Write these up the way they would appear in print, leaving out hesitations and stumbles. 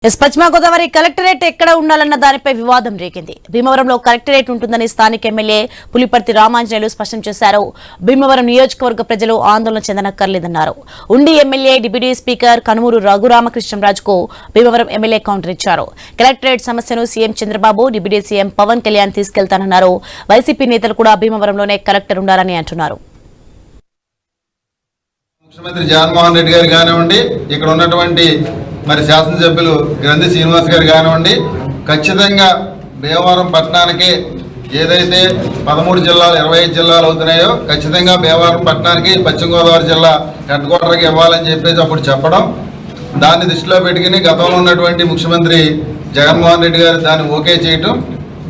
పశ్చిమ గోదావరి కలెక్టరేట్ ఎక్కడ ఉండాలన్న దానిపై వివాదం రేగింది. భీమవరంలో కలెక్టరేట్ ఉంటుందని స్థానిక ఎమ్మెల్యే పులిపర్తి రామాంజనేయులు స్పష్టం చేశారు. భీమవరం నియోజకవర్గ ప్రజలు ఆందోళన చెందనక్కర్లేదన్నారు. ఉండి ఎమ్మెల్యే డిప్యూటీ స్పీకర్ కనుమూరు రఘురామకృష్ణరాజుకు భీమవరం ఎమ్మెల్యే కౌంటర్ ఇచ్చారు. కలెక్టరేట్ సమస్యను CM Chandrababu, deputy CM Pawan Kalyan తీసుకెళ్తానన్నారు. వైసీపీ నేతలు కూడా భీమవరంలోనే కలెక్టర్ ఉండాలని అంటున్నారు. ముఖ్యమంత్రి జగన్మోహన్ రెడ్డి గారు కానివ్వండి, ఇక్కడ ఉన్నటువంటి మరి శాసనసభ్యులు గ్రంథి శ్రీనివాస్ గారు కానివ్వండి, ఖచ్చితంగా భీమవరం పట్టణానికి ఏదైతే 13 జిల్లాలు 25 జిల్లాలు అవుతున్నాయో ఖచ్చితంగా భీమవరం పట్టణానికి పశ్చిమ గోదావరి జిల్లా హెడ్ క్వార్టర్కి ఇవ్వాలని చెప్పేసి అప్పుడు చెప్పడం, దాన్ని దృష్టిలో పెట్టుకుని గతంలో ఉన్నటువంటి ముఖ్యమంత్రి జగన్మోహన్ రెడ్డి గారు దాన్ని ఓకే చేయటం,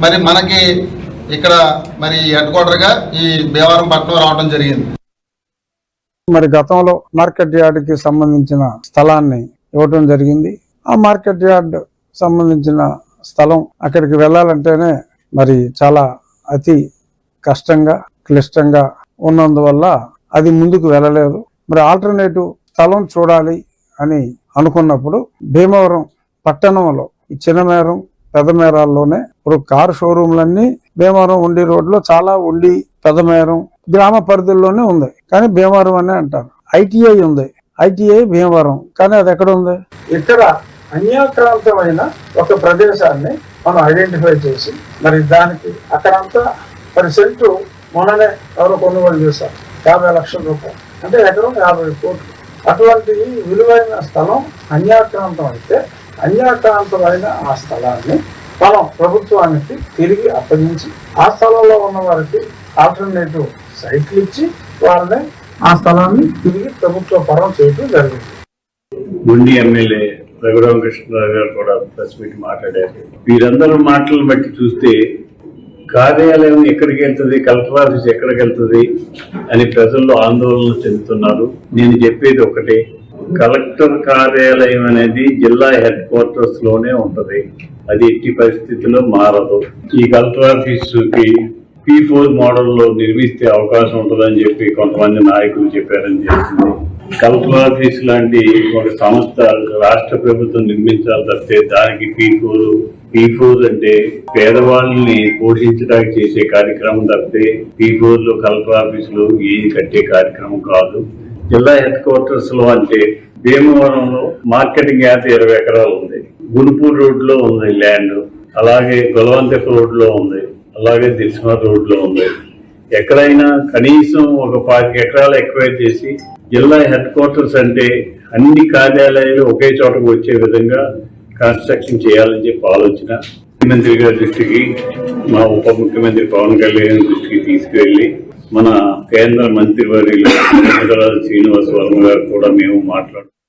మరి మనకి ఇక్కడ మరి హెడ్ క్వార్టర్గా ఈ భీమవరం పట్టణం రావడం జరిగింది. మరి గతంలో మార్కెట్ యార్డ్కి సంబంధించిన స్థలాన్ని ఇవ్వటం జరిగింది. ఆ మార్కెట్ యార్డ్ సంబంధించిన స్థలం అక్కడికి వెళ్ళాలంటేనే మరి చాలా అతి కష్టంగా క్లిష్టంగా ఉన్నందువల్ల అది ముందుకు వెళ్ళలేదు. మరి ఆల్టర్నేటివ్ స్థలం చూడాలి అని అనుకున్నప్పుడు భీమవరం పట్టణంలో ఈ చిన్నమేరం పెదమేరాల్లోనే ఇప్పుడు కారు షోరూమ్లన్నీ భీమవరం ఉండి రోడ్లో చాలా ఉండి పెదమేరం గ్రామ పరిధుల్లోనే ఉంది, కానీ భీమవరం అనే అంటారు. ఐటీఐ ఉంది, ఐటీఐ భీమవరం, కానీ అది ఎక్కడ ఉంది? ఇక్కడ అన్యాక్రాంతమైన ఒక ప్రదేశాన్ని మనం ఐడెంటిఫై చేసి మరి దానికి అక్కడంతా మరి సెంటు మొన్ననే ఎవరో కొనుగోలు చేశారు 50 లక్షల రూపాయలు, అంటే ఎకరం 50 కోట్లు. అటువంటి విలువైన స్థలం అన్యాక్రాంతం అయితే అన్యాక్రాంతమైన ఆ స్థలాన్ని మనం ప్రభుత్వానికి తిరిగి అప్పగించి ఆ స్థలంలో ఉన్న వారికి ఆల్టర్నేటివ్ సైట్లు ఇచ్చి వాళ్ళని ఆ స్థలాన్ని తిరిగి ప్రభుత్వ పరం చేయడం జరిగింది. గుండి ఎమ్మెల్యే రఘురామకృష్ణరాజు గారు కూడా ప్రెస్ మీట్ మాట్లాడారు. వీరందరూ మాటలను బట్టి చూస్తే కార్యాలయం ఎక్కడికి వెళ్తుంది, కలెక్టర్ ఆఫీస్ ఎక్కడికి వెళ్తుంది అని ప్రజల్లో ఆందోళన చెందుతున్నారు. నేను చెప్పేది ఒకటే, కలెక్టర్ కార్యాలయం అనేది జిల్లా హెడ్ క్వార్టర్స్ లోనే ఉంటది, అది ఎట్టి పరిస్థితుల్లో మారదు. ఈ కలెక్టర్ ఆఫీసుకి P4 మోడల్లో నిర్మిస్తే అవకాశం ఉంటుందని చెప్పి కొంతమంది నాయకులు చెప్పారని తెలిసింది. కలెక్టర్ ఆఫీస్ లాంటి ఒక సంస్థ రాష్ట్ర ప్రభుత్వం నిర్మించాలి తప్పితే దానికి P4 అంటే పేదవాళ్ళని పోషించడానికి చేసే కార్యక్రమం తప్పితే P4 లో కలెక్టర్ ఆఫీసులు ఏది కట్టే కార్యక్రమం కాదు. జిల్లా హెడ్ క్వార్టర్స్ లో అంటే భీమవరంలో మార్కెటింగ్ యార్డ్ 20 ఎకరాలు ఉంది, గుంటూరు రోడ్ లో ఉంది ల్యాండ్, అలాగే గొలవంతెక రోడ్ లో ఉంది, అలాగే దిల్సుఖ్ రోడ్ లో ఉంది. ఎక్కడైనా కనీసం ఒక 5 ఎకరాలు ఎక్వైర్ చేసి జిల్లా హెడ్ క్వార్టర్స్ అంటే అన్ని కార్యాలయాలు ఒకే చోటకు వచ్చే విధంగా కన్స్ట్రక్షన్ చేయాలని చెప్పి ఆలోచన ముఖ్యమంత్రి గారి దృష్టికి, మా ఉప ముఖ్యమంత్రి పవన్ కళ్యాణ్ దృష్టికి తీసుకువెళ్ళి మన కేంద్ర మంత్రివర్యులు శ్రీనివాస్ వర్మ గారు కూడా మేము మాట్లాడుతున్నాం.